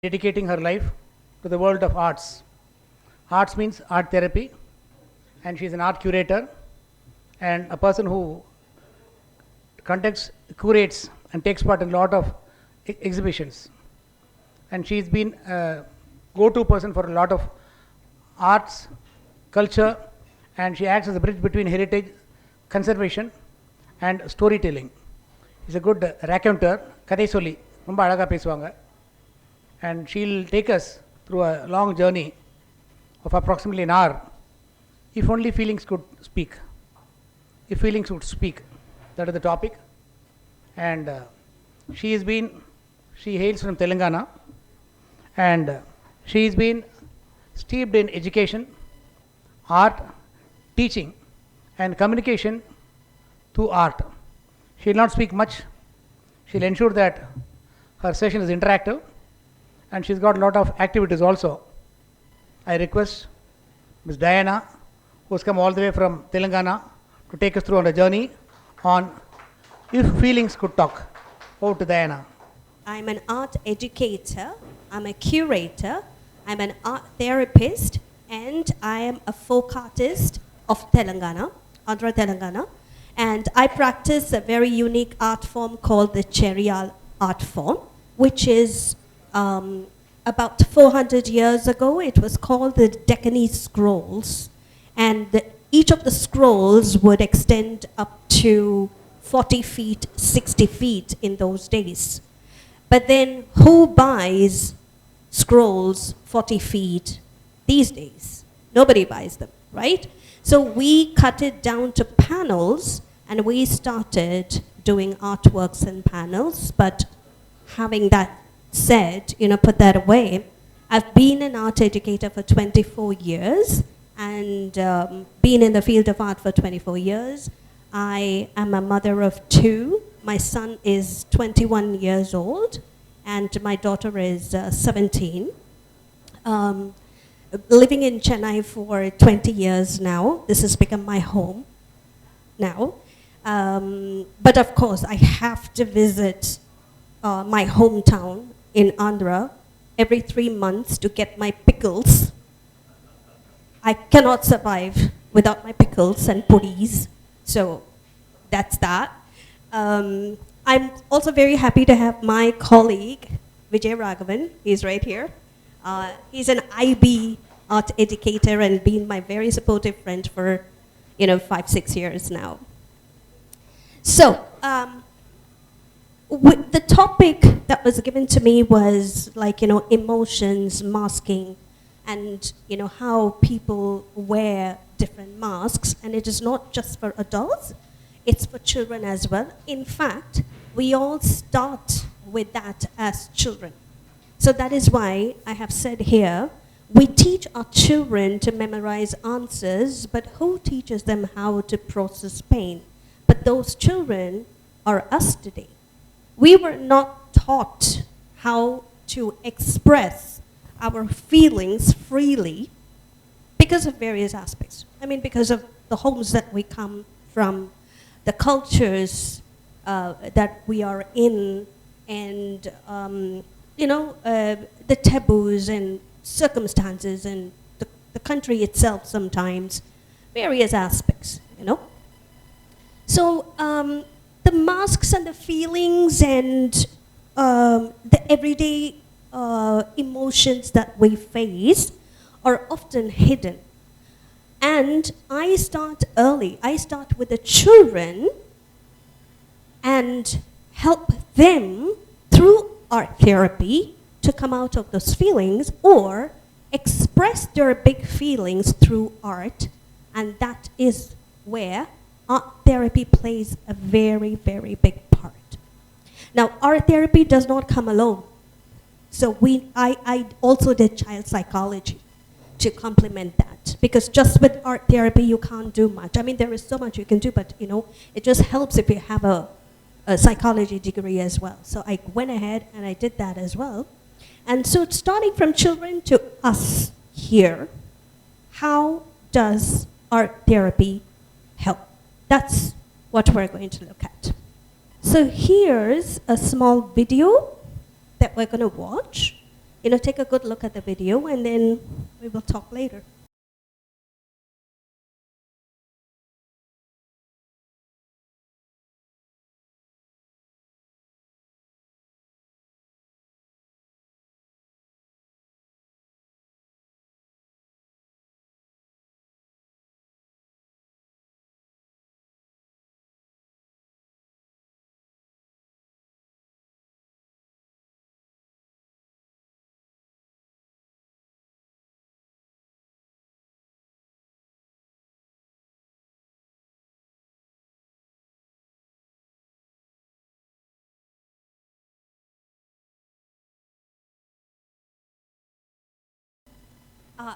dedicating her life to the world of arts. Arts means art therapy, and she is an art curator and a person who conducts, curates, and takes part in a lot of exhibitions. And she's been a go-to person for a lot of arts, culture, and she acts as a bridge between heritage, conservation, and storytelling. She's a good raconteur, கதை சொல்லி ரொம்ப அழகாக பேசுவாங்க. And she'll take us through a long journey of approximately an hour. If only feelings could speak. If feelings would speak, that is the topic. And she hails from Telangana, and she's been steeped in education, art, teaching, and communication through art. She'll not speak much. She'll ensure that her session is interactive, and she's got a lot of activities also. I request Ms. Diana, who has come all the way from Telangana, to take us through on a journey on If Feelings Could Talk. Over to Diana. I'm an art educator, I'm a curator, I'm an art therapist, and I am a folk artist of Telangana, Andhra Telangana. And I practice a very unique art form called the Cherial art form, which is about 400 years ago. It was called the Deccanese Scrolls. And each of the scrolls would extend up to 40 feet, 60 feet in those days. But then who buys scrolls 40 feet these days? Nobody buys them, right? So we cut it down to panels, and we started doing artworks and panels. But having that said, put that away, I've been an art educator for 24 years and been in the field of art for 24 years. I am a mother of two. My son is 21 years old, and my daughter is 17. Living in Chennai for 20 years now. This has become my home now. But of course, I have to visit my hometown in Andhra every 3 months to get my pickles. I cannot survive without my pickles and puddies. So that's that. I'm also very happy to have my colleague, G.Vijayan. He's right here. He's an IB art educator and been my very supportive friend for 5-6 years now. So the topic that was given to me was emotions, masking, and how people wear different masks. And it is not just for adults, it's for children as well. In fact, we all start with that as children. So that is why I have said here, we teach our children to memorize answers, but who teaches them how to process pain? But those children are us today. We were not taught how to express our feelings freely because of various aspects. Because of the homes that we come from, the cultures that we are in, and the taboos and circumstances and the country itself sometimes, various aspects, So the masks and the feelings and the everyday emotions that we face are often hidden. And I start early. I start with the children and help them through art therapy to come out of those feelings or express their big feelings through art. And that is where art therapy plays a very, very big part. Now, art therapy does not come alone. So I also did child psychology to complement that, because just with art therapy you can't do much. There is so much you can do, but it just helps if you have a psychology degree as well. So I went ahead and I did that as well. And so starting from children to us here, how does art therapy help? That's what we're going to look at. So here's a small video that we're going to watch. take a good look at the video, and then we will talk later.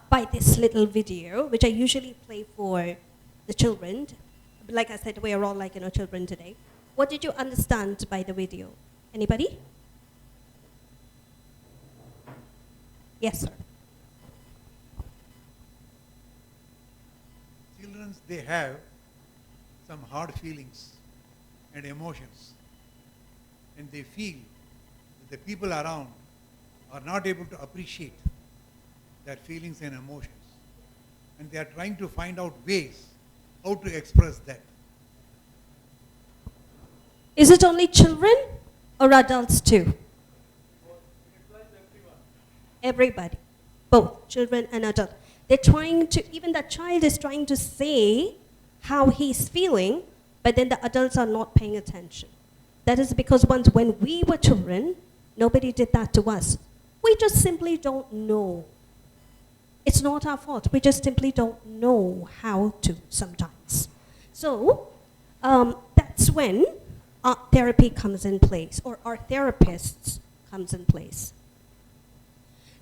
By this little video, which I usually play for the children. Like I said, we are all like, children today. What did you understand by the video? Anybody? Yes, sir. Children, they have some hard feelings and emotions, and they feel that the people around are not able to appreciate their feelings and emotions, and they are trying to find out ways how to express that. Is it only children or adults too? Everybody, both children and adults. They're trying to, even the child is trying to say how he's feeling, but then the adults are not paying attention. That is because once when we were children, nobody did that to us. We just simply don't know. It's not our fault. We just simply don't know how to sometimes. So that's when art therapy comes in place, or art therapists comes in place.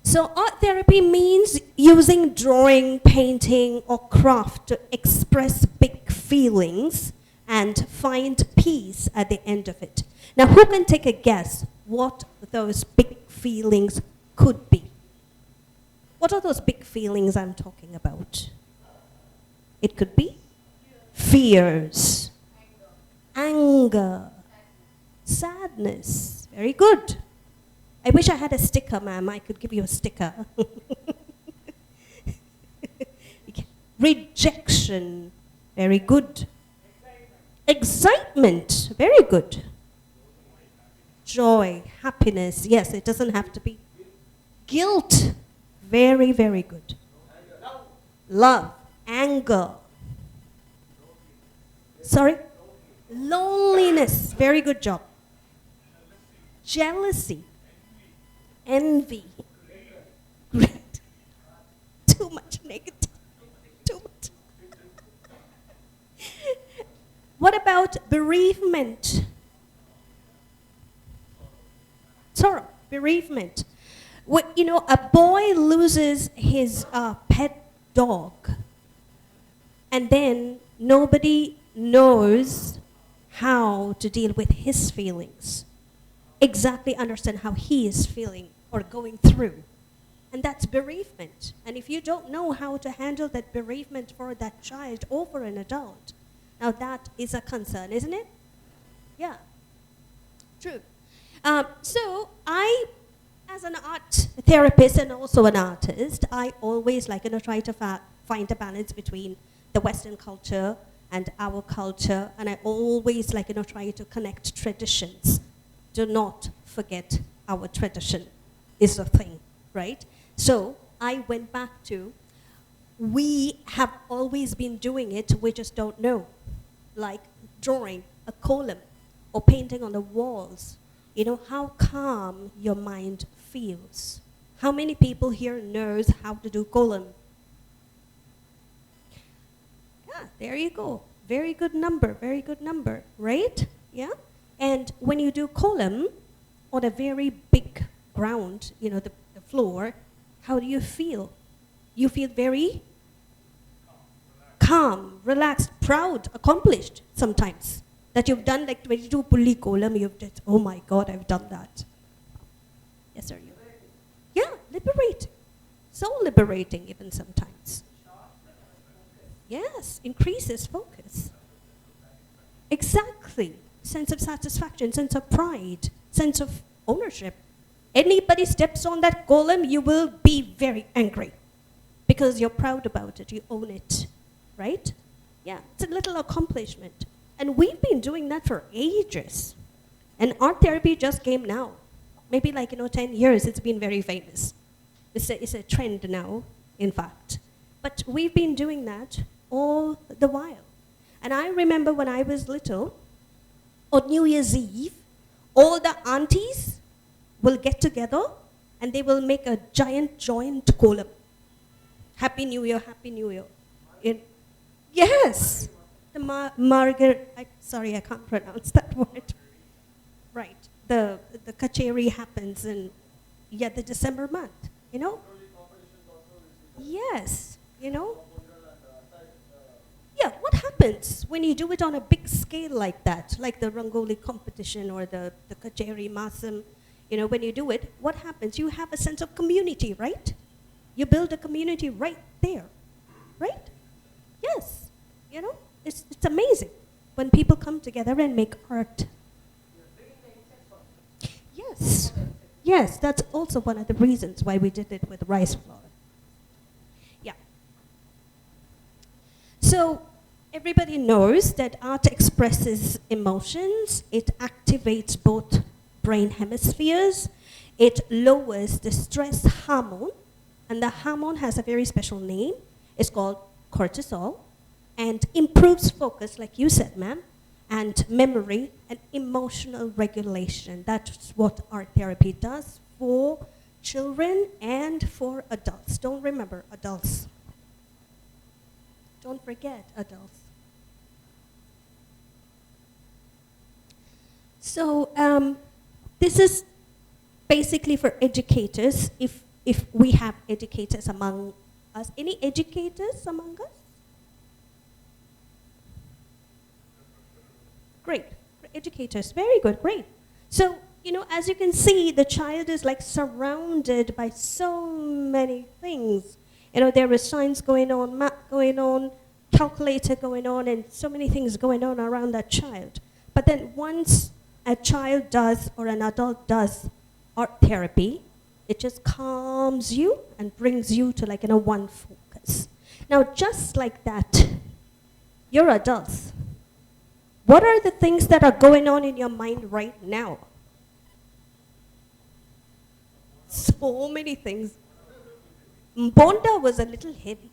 So art therapy means using drawing, painting, or craft to express big feelings and find peace at the end of it. Now, who can take a guess what those big feelings could be? What are those big feelings I'm talking about? It could be fears, anger, sadness. Very good. I wish I had a sticker, ma'am. I could give you a sticker. Rejection. Very good. Excitement. Very good. Joy, happiness. Yes, it doesn't have to be. Guilt. Very, very good. Love, anger. Sorry? Loneliness. Very good job. Jealousy. Envy. Great. Too much negative. Too much. What about bereavement? Sorrow, bereavement. A boy loses his pet dog, and then nobody knows how to deal with his feelings, exactly understand how he is feeling or going through. And that's bereavement. And if you don't know how to handle that bereavement for that child or for an adult, now that is a concern, isn't it? Yeah, true. So I, as an art therapist and also an artist, I always try to find a balance between the Western culture and our culture, and I always try to connect traditions. Do not forget our tradition is the thing, right? So I went back to, we have always been doing it, we just don't know. Like drawing a column or painting on the walls. How calm your mind feels. How many people here knows how to do column? Yeah, there you go. Very good number, right? Yeah? And when you do column on a very big ground, the floor, how do you feel? You feel very calm, relaxed, proud, accomplished sometimes. That you've done 22 pulli column, you've just, oh my God, I've done that. Yes, sir. Yeah, liberating. So liberating even sometimes. Yes, increases focus. Exactly. Sense of satisfaction, sense of pride, sense of ownership. Anybody steps on that column, you will be very angry because you're proud about it, you own it, right? Yeah, it's a little accomplishment. And we've been doing that for ages. And art therapy just came now. Maybe 10 years it's been very famous. It's a trend now, in fact. But we've been doing that all the while. And I remember when I was little, on New Year's Eve, all the aunties will get together and they will make a giant joint column. Happy New Year, Happy New Year. Yes, the Margaret, sorry, I can't pronounce that word. Right, the kacheri happens in, the December month, Yes, Yeah, what happens when you do it on a big scale like that, like the Rangoli competition or the kacheri masam, when you do it, what happens? You have a sense of community, right? You build a community right there, right? Yes, it's amazing when people come together and make art. Yes, that's also one of the reasons why we did it with rice flour. Yeah. So everybody knows that art expresses emotions. It activates both brain hemispheres. It lowers the stress hormone. And the hormone has a very special name. It's called cortisol. And improves focus, like you said, ma'am, and memory and emotional regulation. That's what art therapy does for children and for adults. Don't remember adults. Don't forget adults. So this is basically for educators, if we have educators among us. Any educators among us? Great. Educators, very good, great. So, as you can see, the child is surrounded by so many things. There is science going on, math going on, calculator going on, and so many things going on around that child. But then once a child does or an adult does art therapy, it just calms you and brings you to one focus. Now, just like that, you're adults. What are the things that are going on in your mind right now? So many things. Mbonda was a little heavy.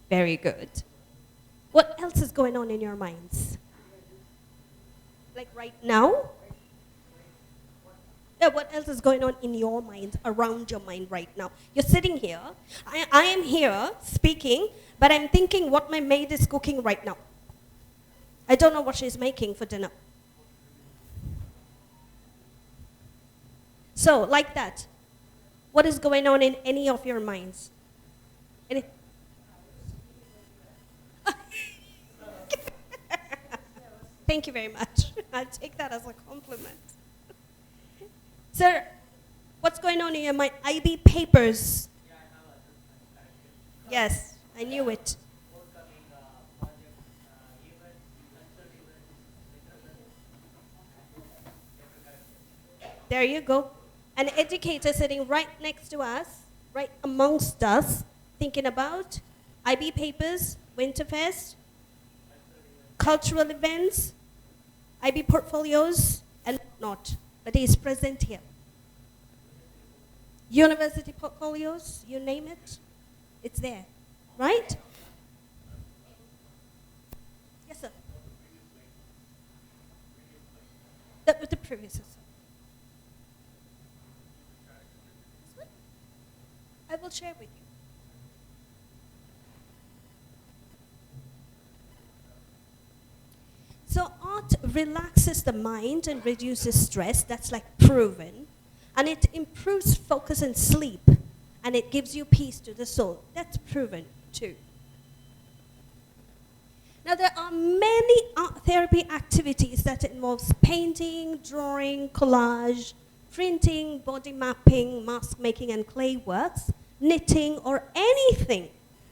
Very good. What else is going on in your minds? Like right now? Yeah, what else is going on in your mind, around your mind right now? You're sitting here. I am here speaking, but I'm thinking what my maid is cooking right now. I don't know what she's making for dinner. So, like that, what is going on in any of your minds? Thank you very much. I'll take that as a compliment. Sir, what's going on in your mind? IB papers. Yes, I knew it. There you go. An educator sitting right next to us, right amongst us, thinking about IB papers, Winterfest, cultural events, IB portfolios, and whatnot. But he is present here. University portfolios, you name it, it's there, right? Yes, sir. The previous, sir. I will share with you. So art relaxes the mind and reduces stress. That's proven. And it improves focus and sleep. And it gives you peace to the soul. That's proven too. Now there are many art therapy activities that involves painting, drawing, collage, printing, body mapping, mask making and clay works, knitting, or anything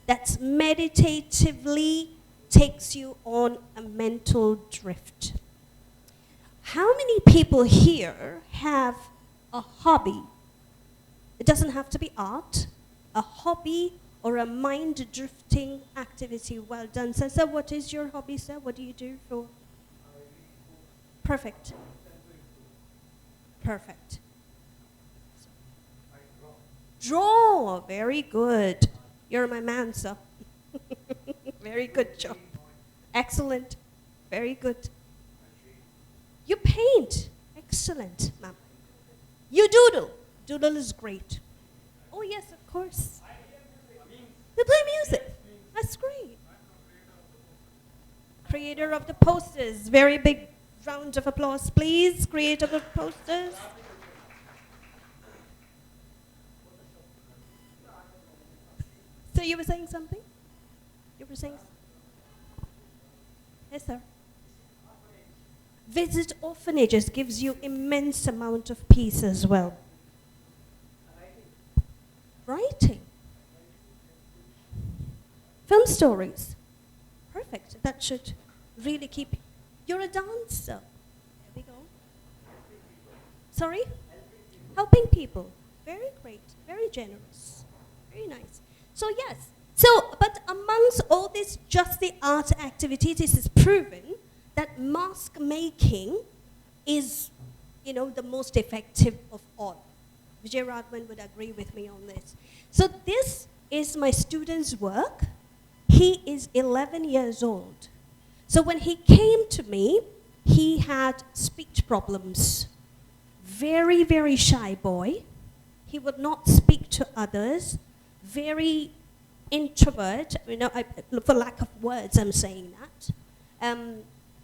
that's meditatively takes you on a mental drift. How many people here have a hobby? It doesn't have to be art, a hobby or a mind-drifting activity. Well done, sir. Sir, what is your hobby, sir? What do you do for? Perfect. Perfect. Draw. Very good. You're my man, sir. Very good job. Excellent. Very good. You paint. Excellent, ma'am. You doodle. Doodle is great. Oh, yes, of course. You play music. That's great. Creator of the posters. Very big round of applause, please. Creator of the posters. So you were saying something? You were saying? Yes, sir. Visit orphanages gives you immense amount of peace as well. Writing. Film stories. Perfect. That should really keep. You're a dancer. There we go. Sorry? Helping people. Very great. Very generous. Very nice. So yes. But amongst all this just the art activities, it is proven that mask making is, the most effective of all. Vijayan would agree with me on this. So this is my student's work. He is 11 years old. So when he came to me, he had speech problems. Very, very shy boy. He would not speak to others. Very introvert. For lack of words, I'm saying that.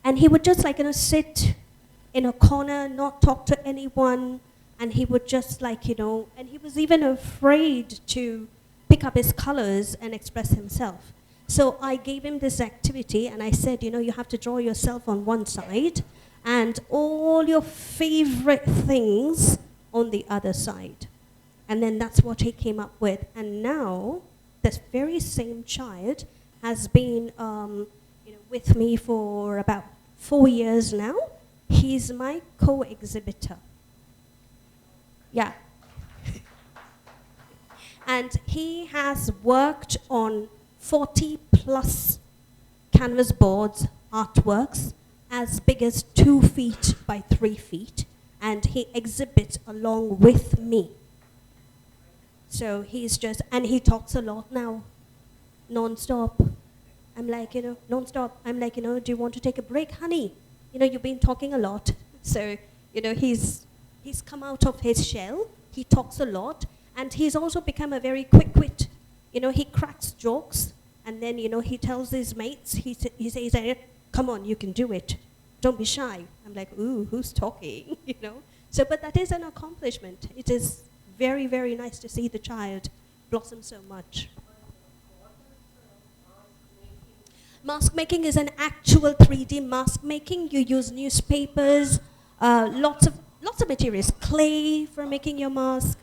And he would just sit in a corner, not talk to anyone. And he would just and he was even afraid to pick up his colors and express himself. So I gave him this activity and I said, you have to draw yourself on one side and all your favorite things on the other side. And then that's what he came up with. And now, this very same child has been with me for about 4 years now. He's my co-exhibitor. Yeah. And he has worked on 40 plus canvas boards, artworks, as big as 2 feet by 3 feet, and he exhibits along with me. So he's and he talks a lot now, non-stop. I'm like, non-stop. I'm like, do you want to take a break, honey? You've been talking a lot. So, he's come out of his shell. He talks a lot, and he's also become a very quick wit. He cracks jokes, and then, he tells his mates, he says, come on, you can do it. Don't be shy. I'm like, ooh, who's talking, So, but that is an accomplishment. It is very, very nice to see the child blossom so much. Mask making is an actual 3D mask making. You use newspapers, lots of materials, clay for making your mask,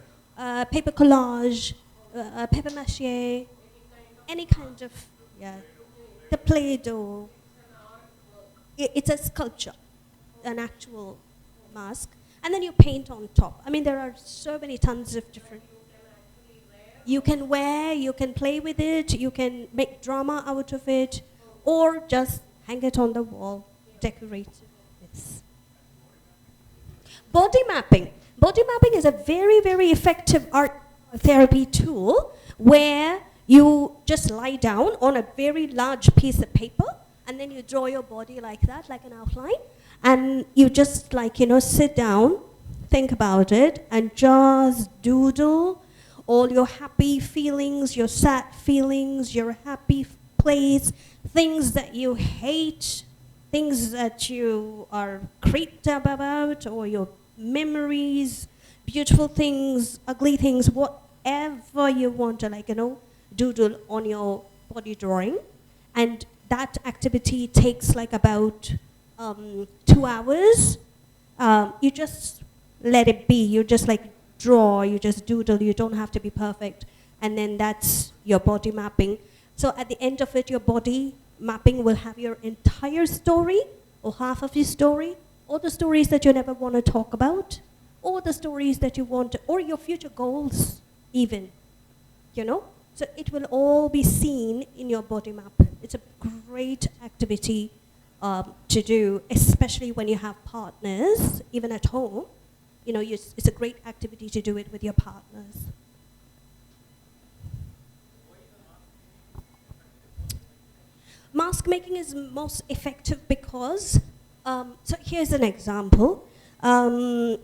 paper collage, paper mache, any kind of, the Play-Doh. It's a sculpture, an actual mask. And then you paint on top. There are so many tons of different. You can wear, you can play with it, you can make drama out of it, or just hang it on the wall, decorate it. Yes. Body mapping. Body mapping is a very, very effective art therapy tool where you just lie down on a very large piece of paper and then you draw your body like that, like an outline, and you just sit down, think about it, and just doodle all your happy feelings, your sad feelings, your happy place, things that you hate, things that you are creeped up about, or your memories, beautiful things, ugly things, whatever you want to doodle on your body drawing. And that activity takes about 2 hours. You just let it be. You just draw, you just doodle, you don't have to be perfect. And then that's your body mapping. So at the end of it, your body mapping will have your entire story, or half of your story, or the stories that you never want to talk about, or the stories that you want, or your future goals even, you know? So it will all be seen in your body map. It's a great activity to do, especially when you have partners, even at home. You know, it's a great activity to do it with your partners. Mask making is most effective because, so here's an example. Art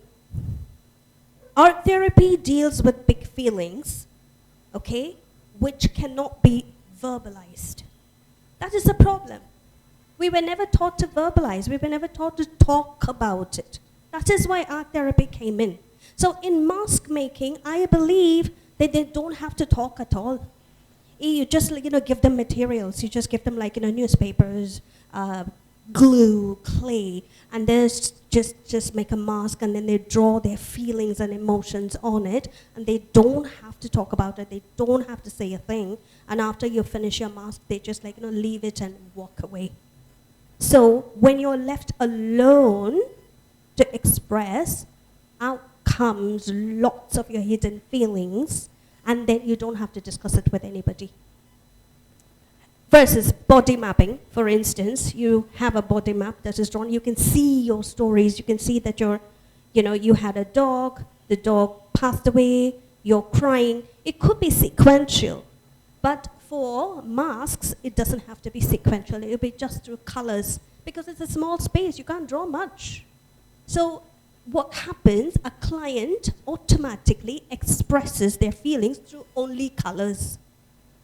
therapy deals with big feelings, okay, which cannot be verbalized. That is the problem. We were never taught to verbalize. We were never taught to talk about it. That is why art therapy came in. So in mask making, I believe that they don't have to talk at all. You just, you know, give them materials. You just give them, like, you know, newspapers, glue, clay, and they just make a mask, and then they draw their feelings and emotions on it, and they don't have to talk about it. They don't have to say a thing. And after you finish your mask, they just, like, you know, leave it and walk away. So when you're left alone to express, out comes lots of your hidden feelings, and then you don't have to discuss it with anybody. Versus body mapping, for instance, you have a body map that is drawn. You can see your stories. You can see that you had a dog, the dog passed away, you're crying. It could be sequential, but for masks, it doesn't have to be sequential. It'll be just through colors, because it's a small space. You can't draw much. So what happens, a client automatically expresses their feelings through only colors.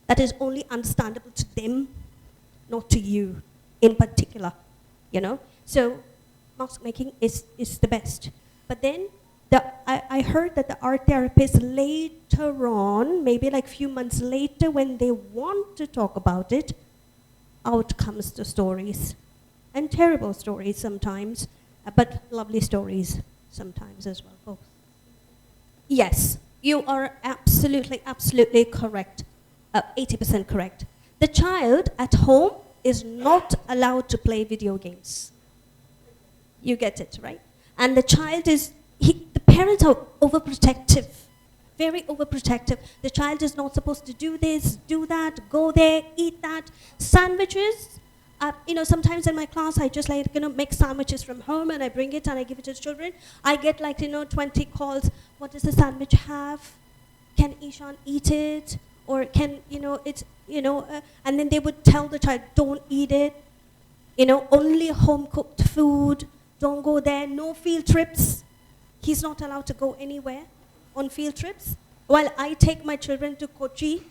That is only understandable to them, not to you in particular, you know? So mask making is the best. But then I heard that the art therapists later on, maybe like a few months later, when they want to talk about it, out comes the stories. And terrible stories sometimes, but lovely stories sometimes as well, both. Yes, you are absolutely correct, 80% correct. The child at home is not allowed to play video games. You get it, right? And the child the parents are overprotective, very overprotective. The child is not supposed to do this, do that, go there, eat that. Sandwiches, sometimes in my class I just make sandwiches from home, and I bring it and I give it to the children. I get 20 calls. What does the sandwich have? Can Ishan eat it? Or can, and then they would tell the child, don't eat it. Only home cooked food. Don't go there. No field trips. He's not allowed to go anywhere on field trips. While I take my children to Kochi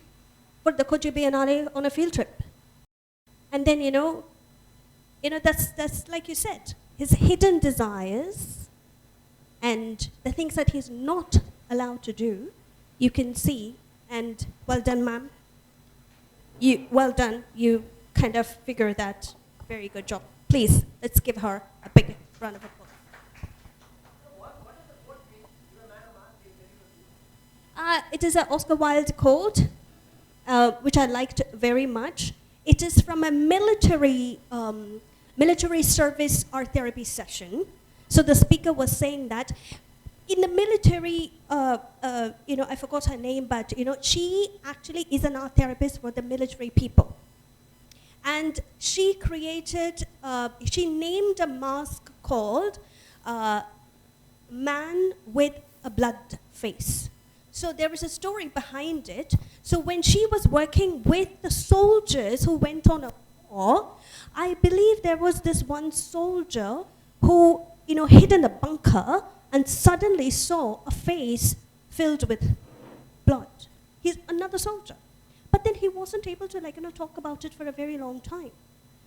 for the Kochi Biennale on a field trip. And then, that's like you said, his hidden desires and the things that he's not allowed to do, you can see, and well done, ma'am. Well done, you kind of figure that. Very good job. Please, let's give her a big round of applause. It is an Oscar Wilde quote, which I liked very much. It is from a military service art therapy session. So the speaker was saying that in the military, I forgot her name, but she actually is an art therapist for the military people. And she she named a mask called Man with a Blood Face. So there is a story behind it. So when she was working with the soldiers who went on a war, I believe there was this one soldier who, hid in a bunker and suddenly saw a face filled with blood. He's another soldier. But then he wasn't able to talk about it for a very long time.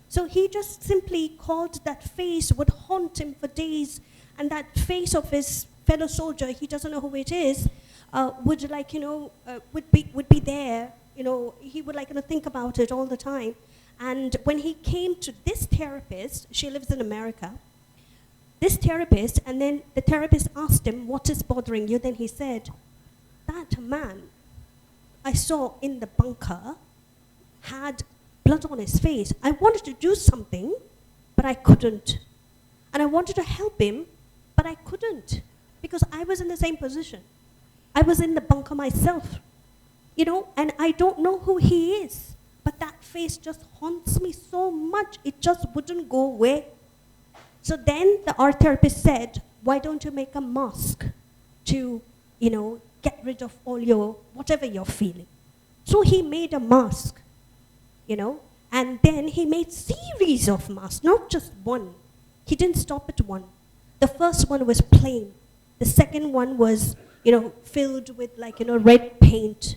So he just simply called that face would haunt him for days, and that face of his fellow soldier, he doesn't know who it is, would be there. He would think about it all the time. And when he came to this therapist, she lives in America, this therapist, and then the therapist asked him, what is bothering you? Then he said, that man I saw in the bunker had blood on his face. I wanted to do something, but I couldn't. And I wanted to help him, but I couldn't because I was in the same position. I was in the bunker myself, and I don't know who he is. But that face just haunts me so much. It just wouldn't go away. So then the art therapist said, why don't you make a mask to, get rid of all whatever you're feeling. So he made a mask, and then he made series of masks, not just one. He didn't stop at one. The first one was plain. The second one was, filled with red paint.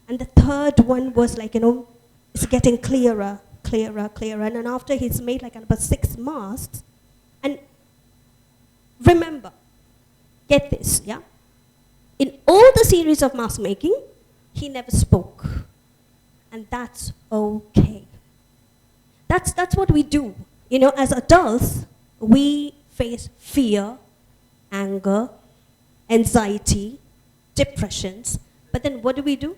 And the third one was it's getting clearer. And then after he's made about 6 masks, and remember, get this, yeah? In all the series of mask making, he never spoke. And that's okay. That's what we do. As adults, we face fear, anger, anxiety, depressions. But then what do?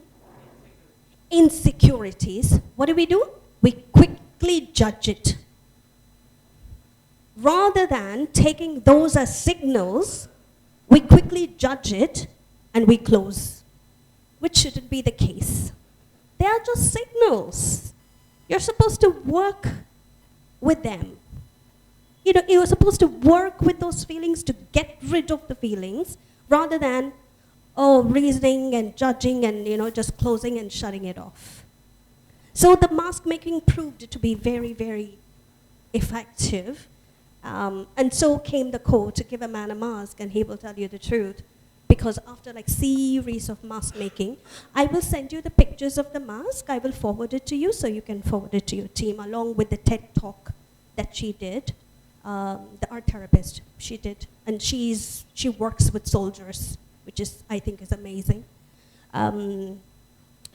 Insecurities. What do? We quickly judge it. Rather than taking those as signals, we quickly judge it and we close, which shouldn't be the case. They are just signals. You're supposed to work with them. You're supposed to work with those feelings to get rid of the feelings rather than, reasoning and judging and, just closing and shutting it off. So the mask making proved to be very, very effective. And so came the quote, to give a man a mask and he will tell you the truth. Because after series of mask making, I will send you the pictures of the mask. I will forward it to you so you can forward it to your team along with the TED talk that she did. The art therapist, she did. And she works with soldiers, which I think is amazing.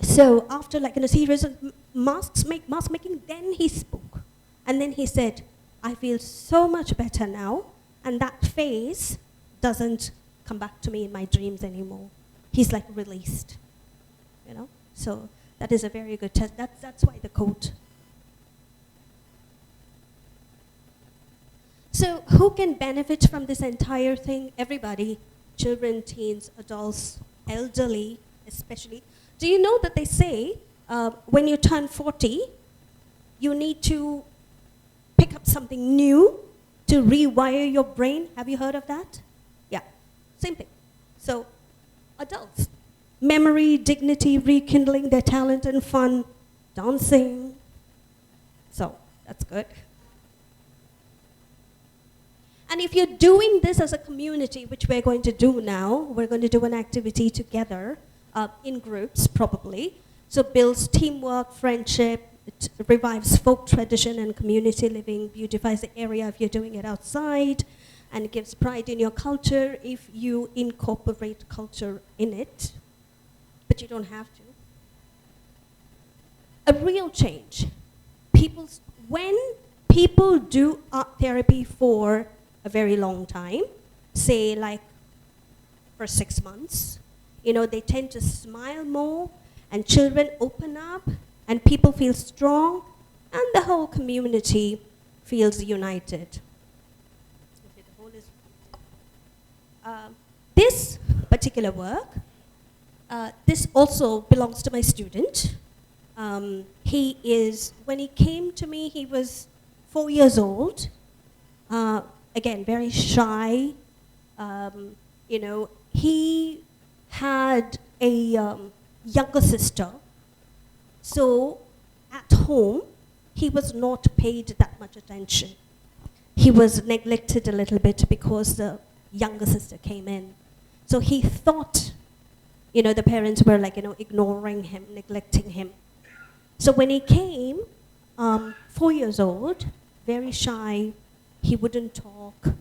So after a series of mask making, then he spoke. And then he said, I feel so much better now, and that face doesn't come back to me in my dreams anymore. He's released, So that is a very good test. That's why the quote. So who can benefit from this entire thing? Everybody, children, teens, adults, elderly especially. Do you know that they say when you turn 40, you need to pick up something new to rewire your brain? Have you heard of that? Yeah, same thing. So adults, memory, dignity, rekindling their talent and fun, dancing. So that's good. And if you're doing this as a community, which we're going to do now, we're going to do an activity together in groups probably. So builds teamwork, friendship, it revives folk tradition and community living, beautifies the area if you're doing it outside, and gives pride in your culture if you incorporate culture in it. But you don't have to. A real change. When people do art therapy for a very long time, say for 6 months, they tend to smile more, and children open up, and people feel strong, and the whole community feels united. This particular work, this also belongs to my student. When he came to me, he was 4 years old. Again, very shy. He had a younger sister. So at home, he was not paid that much attention. He was neglected a little bit because the younger sister came in. So he thought, the parents were ignoring him, neglecting him. So when he came, 4 years old, very shy, he wouldn't talk.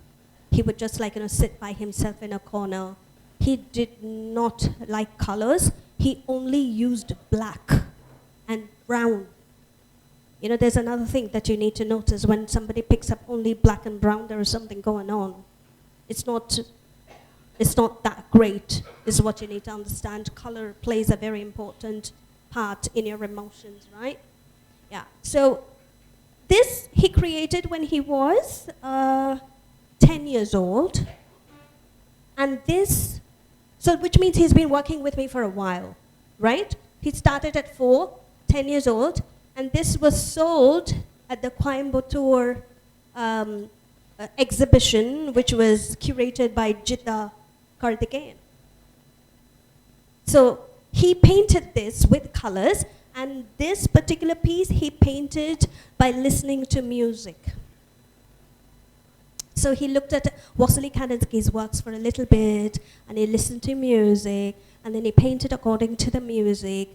He would just sit by himself in a corner. He did not like colors. He only used black and brown. There's another thing that you need to notice. When somebody picks up only black and brown, there is something going on. It's not that great, is what you need to understand. Color plays a very important part in your emotions, right? Yeah, so this he created when he was 10 years old. And this, so which means he's been working with me for a while, right? He started at 4, 10 years old, and this was sold at the Coimbatore exhibition, which was curated by Jita Karthikeyan. So he painted this with colors, and this particular piece he painted by listening to music. So he looked at Vasily Kandinsky's works for a little bit, and he listened to music, and then he painted according to the music,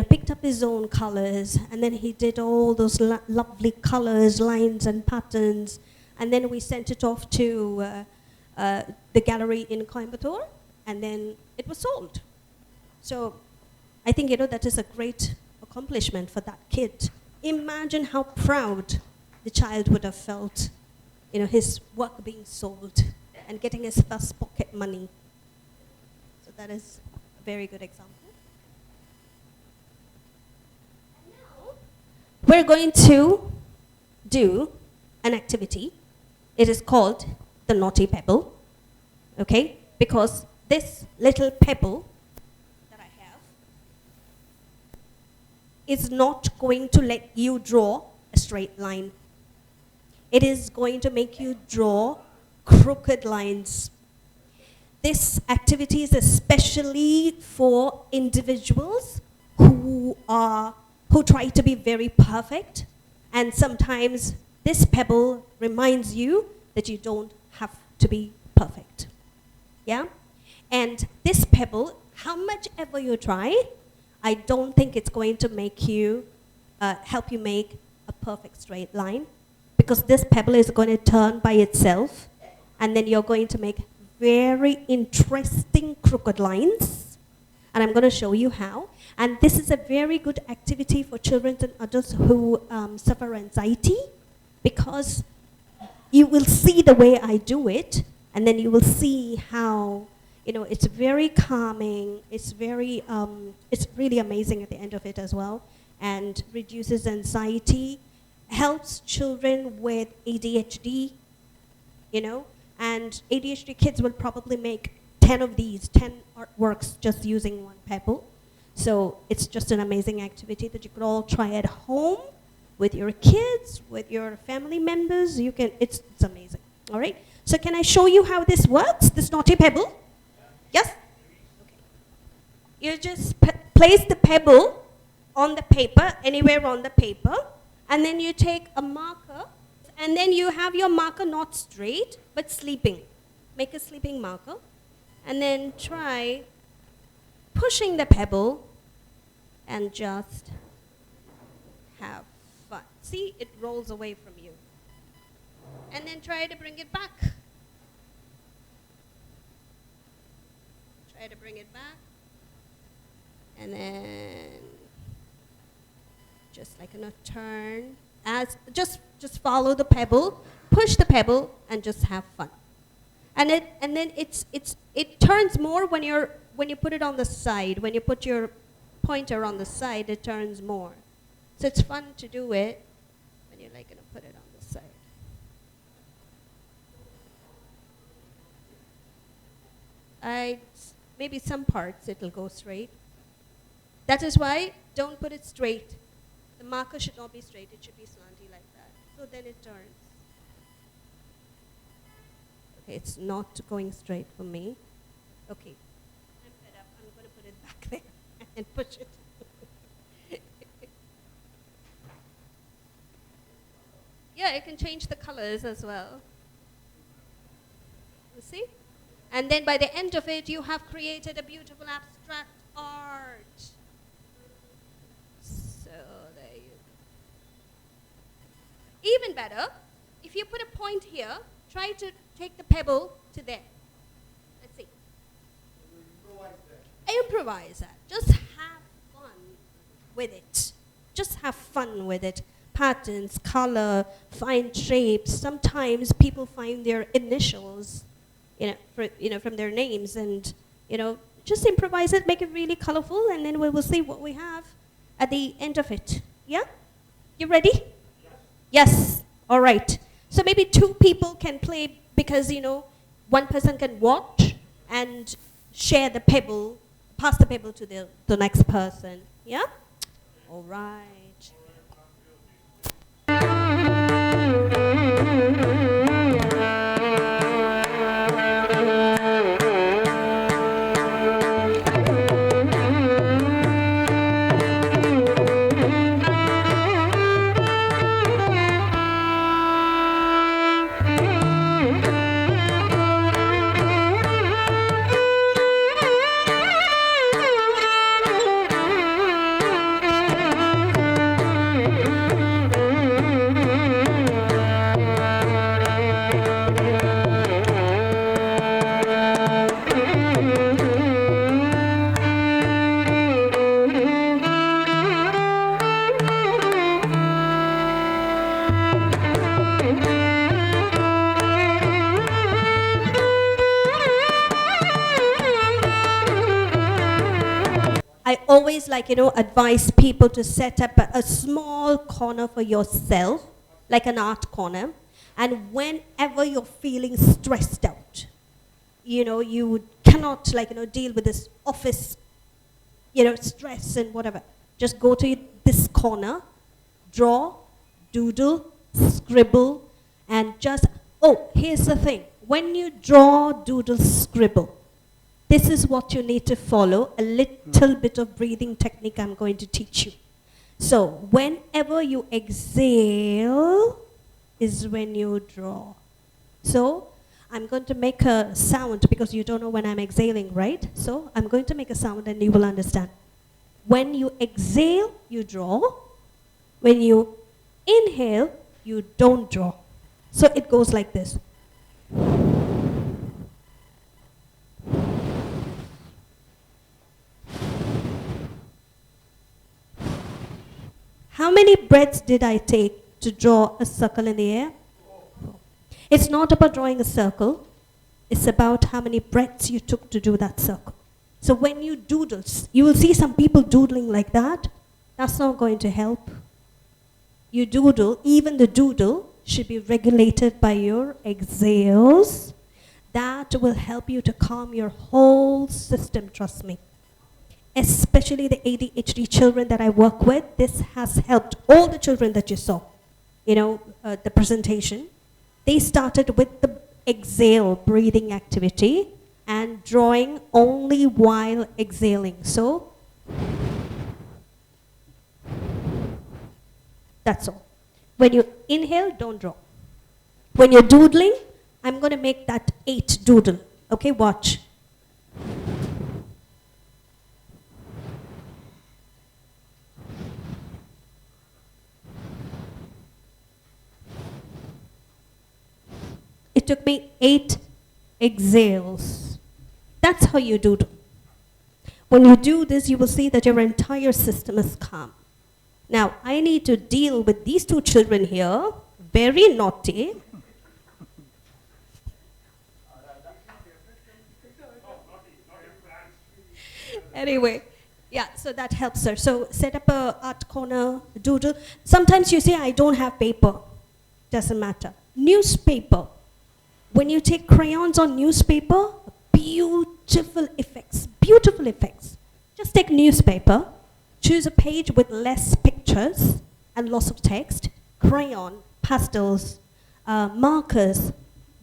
picked up his own colors, and then he did all those lovely colors, lines, and patterns, and then we sent it off to the gallery in Coimbatore, and then it was sold. So I think, that is a great accomplishment for that kid. Imagine how proud the child would have felt, his work being sold and getting his first pocket money. So that is a very good example. Now, we're going to do an activity. It is called the naughty pebble, okay? Because this little pebble that I have is not going to let you draw a straight line. It is going to make you draw crooked lines. This activity is especially for individuals who try to be very perfect, and sometimes this pebble reminds you that you don't have to be perfect. Yeah? And this pebble, how much ever you try, I don't think it's going to make you, help you make a perfect straight line, because this pebble is going to turn by itself, and then you're going to make very interesting crooked lines, and I'm going to show you how. And this is a very good activity for children and adults who suffer anxiety, because you will see the way I do it, and then you will see how, it's very calming, it's very, it's really amazing at the end of it as well, and reduces anxiety, helps children with ADHD, and ADHD kids will probably make 10 of these, 10 artworks just using one pebble. So it's just an amazing activity that you could all try at home with your kids, with your family members. It's amazing. All right. So can I show you how this works, this naughty pebble? Yes? Okay. You just place the pebble on the paper, anywhere on the paper, and then you take a marker, and then you have your marker not straight, but sleeping. Make a sleeping marker, and then try pushing the pebble and just have fun. See, it rolls away from you. And then try to bring it back. Try to bring it back. And then just like a turn. Just follow the pebble, push the pebble, and just have fun. And then it turns more when you put it on the side. When you put your pointer on the side, it turns more. So it's fun to do it when you're like gonna put it on the side. Maybe some parts it'll go straight. That is why don't put it straight. The marker should not be straight, it should be slanty like that. So then it turns. Okay, it's not going straight for me. Okay, I'm fed up. I'm going to put it back there and push it. Yeah, it can change the colors as well. You see? And then by the end of it, you have created a beautiful abstract art. So there you go. Even better, if you put a point here, try to take the pebble to there. Let's see. Improvise that. Just have fun with it. Just have fun with it. Patterns, color, find shapes. Sometimes people find their initials, from their names, and just improvise it, make it really colorful, and then we will see what we have at the end of it. Yeah? You ready? Yes. All right. So maybe 2 people can play because, one person can watch and share the pebble, pass the pebble to the next person. Yeah? All right. I always advise people to set up a small corner for yourself, like an art corner. And whenever you're feeling stressed out, you cannot deal with this office, stress and whatever. Just go to this corner, draw, doodle, scribble, and here's the thing. When you draw, doodle, scribble, this is what you need to follow, a little bit of breathing technique I'm going to teach you. So whenever you exhale is when you draw. So I'm going to make a sound because you don't know when I'm exhaling, right? So I'm going to make a sound and you will understand. When you exhale, you draw. When you inhale, you don't draw. So it goes like this. How many breaths did I take to draw a circle in the air? It's not about drawing a circle. It's about how many breaths you took to do that circle. So when you doodle, you will see some people doodling like that. That's not going to help. You doodle, even the doodle should be regulated by your exhales. That will help you to calm your whole system, trust me. Especially the ADHD children that I work with, this has helped all the children that you saw, the presentation. They started with the exhale breathing activity and drawing only while exhaling. So, that's all. When you inhale, don't draw. When you're doodling, I'm going to make that 8 doodle. Okay, watch. It took me 8 exhales. That's how you doodle. When you do this, you will see that your entire system is calm. Now, I need to deal with these 2 children here, very naughty. Anyway, yeah, so that helps her. So set up a art corner, doodle. Sometimes you say, I don't have paper. Doesn't matter. Newspaper. When you take crayons on newspaper, beautiful effects, beautiful effects. Just take newspaper, choose a page with less pictures and lots of text, crayon, pastels, markers,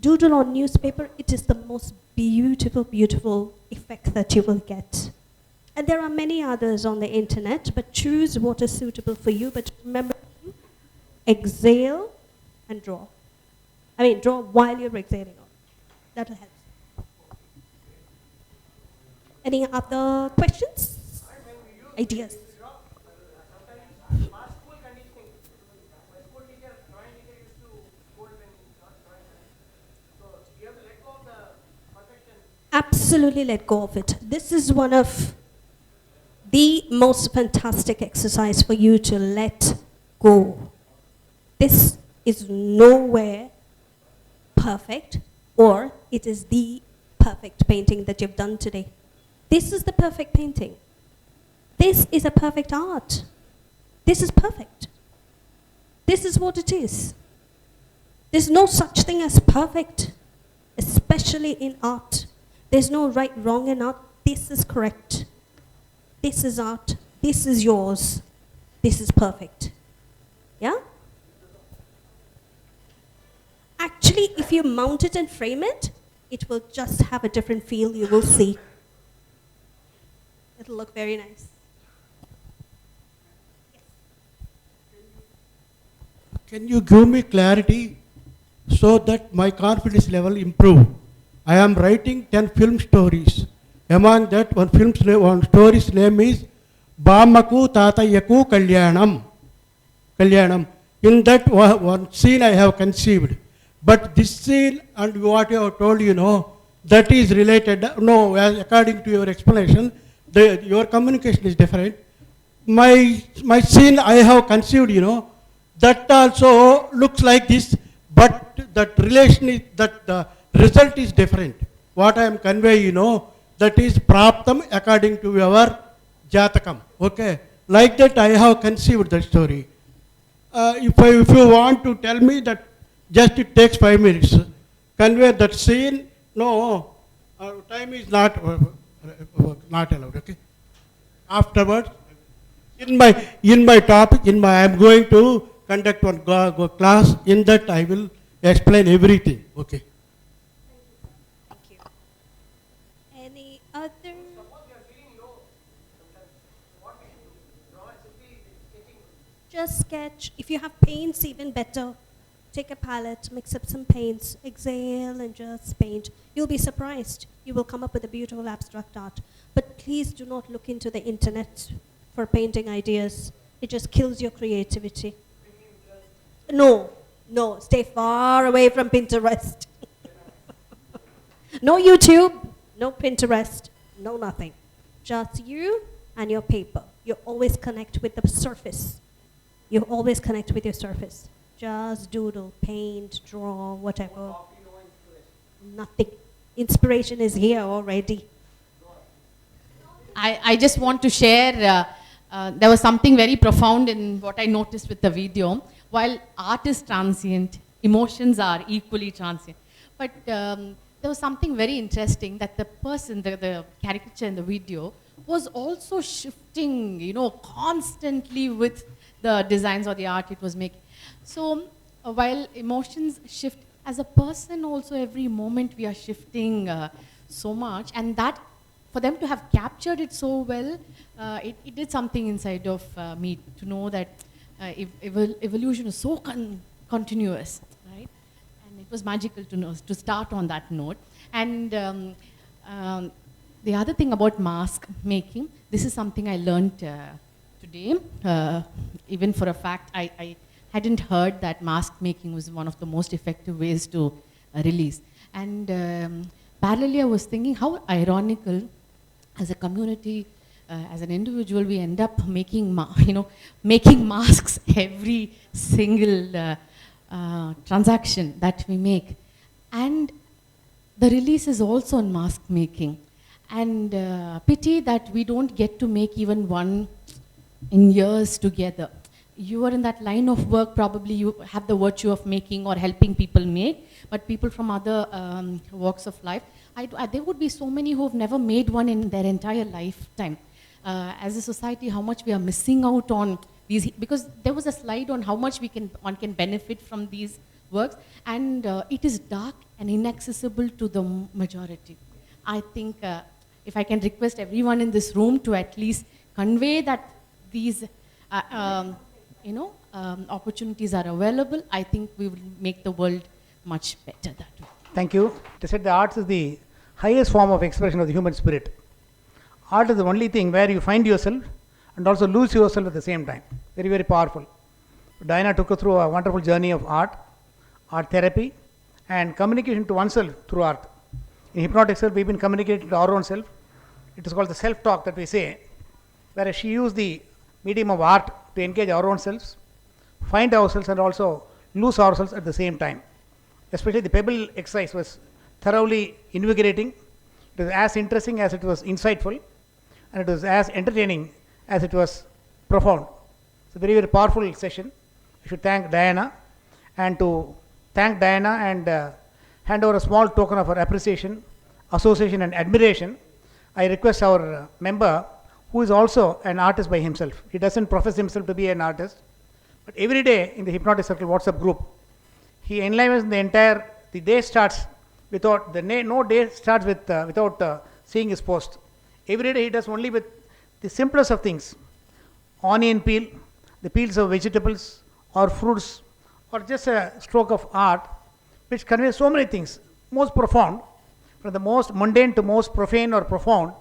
doodle on newspaper. It is the most beautiful, beautiful effect that you will get. And there are many others on the internet, but choose what is suitable for you. But remember, exhale and draw. Draw while you're exhaling. That'll help. Any other questions? Ideas? Absolutely let go of it. This is one of the most fantastic exercise for you to let go. This is nowhere perfect, or it is the perfect painting that you've done today. This is the perfect painting. This is a perfect art. This is perfect. This is what it is. There's no such thing as perfect. especially in art. There's no right, wrong in art. This is correct. This is art. This is yours. This is perfect. Yeah? Actually, if you mount it and frame it, it will just have a different feel, you will see. It'll look very nice. Can you give me clarity so that my confidence level improve? I am writing 10 film stories. Among that, one story's name is Bamaku Tatayaku Kalyanam. Kalyanam. In that one scene I have conceived. But this scene and what you have told, that is related. No, according to your explanation, your communication is different. My scene I have conceived, that also looks like this, but that relation is, that the result is different. What I am conveying, that is praptam according to your jatakam. Okay, like that I have conceived the story. If you want to tell me that just it takes 5 minutes, convey that scene, no, time is not allowed, okay? Afterwards, in my topic, I am going to conduct one class, in that I will explain everything, okay? Thank you. Any other? Just sketch. If you have paints, even better. Take a palette, mix up some paints, exhale and just paint. You'll be surprised. You will come up with a beautiful abstract art. But please do not look into the internet for painting ideas. It just kills your creativity. No, stay far away from Pinterest. No YouTube, no Pinterest, no nothing. Just you and your paper. You always connect with the surface. You always connect with your surface. Just doodle, paint, draw, whatever. Nothing. Inspiration is here already. I just want to share, there was something very profound in what I noticed with the video. While art is transient, emotions are equally transient. But there was something very interesting that the person, the caricature in the video, was also shifting, constantly with the designs or the art it was making. So while emotions shift, as a person also every moment we are shifting so much, and that for them to have captured it so well, it did something inside of me to know that evolution is so continuous, right? And it was magical to know, to start on that note. And the other thing about mask making, this is something I learned today. Even for a fact, I hadn't heard that mask making was one of the most effective ways to release. And parallelly, I was thinking how ironical, as a community, as an individual, we end up making, making masks every single transaction that we make. And the release is also in mask making. And pity that we don't get to make even one in years together. You are in that line of work, probably you have the virtue of making or helping people make, but people from other walks of life, there would be so many who have never made one in their entire lifetime. As a society, how much we are missing out on these, because there was a slide on how much one can benefit from these works, and it is dark and inaccessible to the majority. I think if I can request everyone in this room to at least convey that these opportunities are available, I think we will make the world much better that way. Thank you. To say the arts is the highest form of expression of the human spirit. Art is the only thing where you find yourself and also lose yourself at the same time. Very, very powerful. Diana took us through a wonderful journey of art therapy, and communication to oneself through art. In Hypnotique self, we've been communicating to our own self. It is called the self-talk that we say, whereas she used the medium of art to engage our own selves, find ourselves, and also lose ourselves at the same time. Especially the pebble exercise was thoroughly invigorating. It was as interesting as it was insightful, and it was as entertaining as it was profound. It's a very, very powerful session. I should thank Diana, and to thank Diana and hand over a small token of our appreciation, association and admiration, I request our member, who is also an artist by himself. He doesn't profess himself to be an artist, but every day in the Hypnotic Circle WhatsApp group, he enlivens the day starts without, no day starts without seeing his post. Every day he does only with the simplest of things. Onion peel, the peels of vegetables or fruits, or just a stroke of art, which conveys so many things, most profound, from the most mundane to most profane or profound.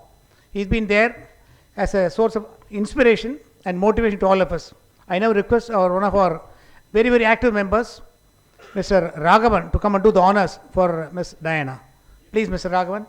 He's been there as a source of inspiration and motivation to all of us. I now request one of our very, very active members, Mr. Raghavan, to come and do the honors for Ms. Diana. Please, Mr. Raghavan.